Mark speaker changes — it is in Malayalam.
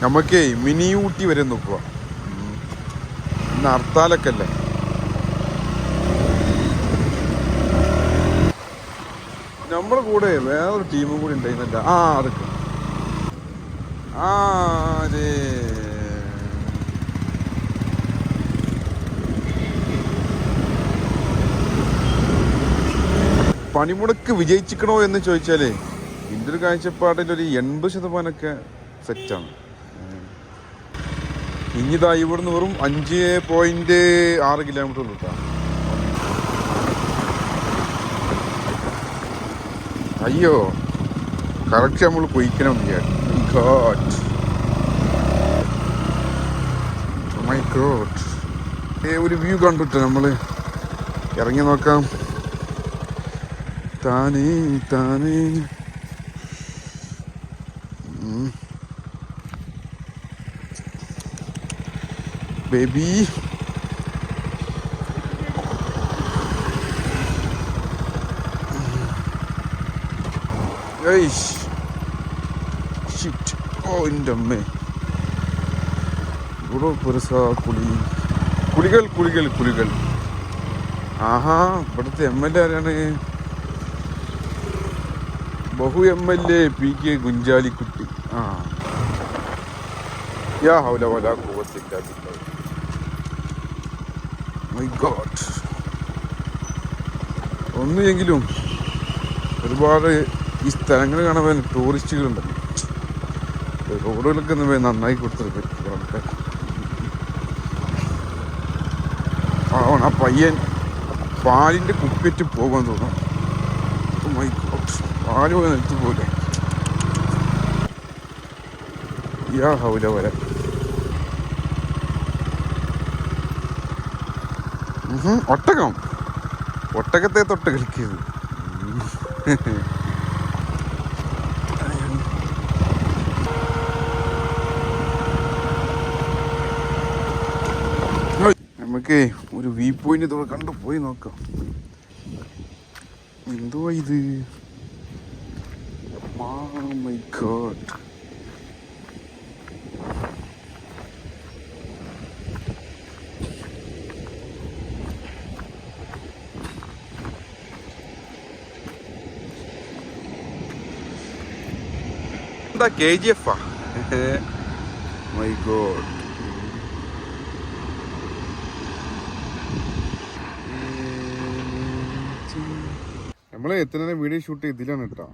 Speaker 1: നമുക്കേ മിനി ഊട്ടി വരെ നോക്കുക. ഇന്ന് ഹർത്താലൊക്കെ അല്ലേ. നമ്മുടെ കൂടെ വേറൊരു ടീമും കൂടി ഉണ്ടായിരുന്നല്ല. അതൊക്കെ അതെ. പണിമുടക്ക് വിജയിച്ചിക്കണോ എന്ന് ചോദിച്ചാലേ എൻ്റെ ഒരു കാഴ്ചപ്പാടിൽ ഒരു 80% സെറ്റാണ്. ഇനിതാ ഇവിടുന്ന് വെറും 5.6 കിലോമീറ്റർ ഉള്ളൂ കേട്ടോ. അയ്യോ, കറക്റ്റ് നമ്മൾ പൊയ്ക്കണം. ഒരു വ്യൂ കണ്ടിട്ട് നമ്മൾ ഇറങ്ങി നോക്കാം. താനേ താനേ ബേബി. എൻ്റെ അമ്മേ, ഇവിടെ പെരുസാ കുളികൾ. ആഹാ, ഇവിടുത്തെ MLA ആരാണ്? ബഹു MLA PK കുഞ്ചാലിക്കുട്ടി. യാ ഹൗല വലാ ഖുവത ഇല്ലാ ബില്ലാഹ്. My God. ഒന്നുമെങ്കിലും ഒരുപാട് ഈ സ്ഥലങ്ങൾ കാണാൻ ടൂറിസ്റ്റുകളുണ്ടല്ലോ. റോഡുകളൊക്കെ ഒന്ന് നന്നായി കൊടുത്തിട്ട് ആ പയ്യൻ പാലിൻ്റെ കുപ്പിറ്റ് പോകാൻ തോന്നും. മൈ ഗോഡ്, പാല് പോയി നിലത്ത് പോലെ. യാ ഹൗല വല. ഒട്ടകത്തെ തൊട്ട് കളിക്കരുത്. നമുക്ക് ഒരു വ്യൂ പോയിന്റ് ഇതോടെ കണ്ടു പോയി നോക്കാം. എന്തോ ഇത്. My God. എന്താ KGF? My God. നമ്മളെ എത്ര വീഡിയോ ഷൂട്ട് ഇതിലാണ് കേട്ടോ.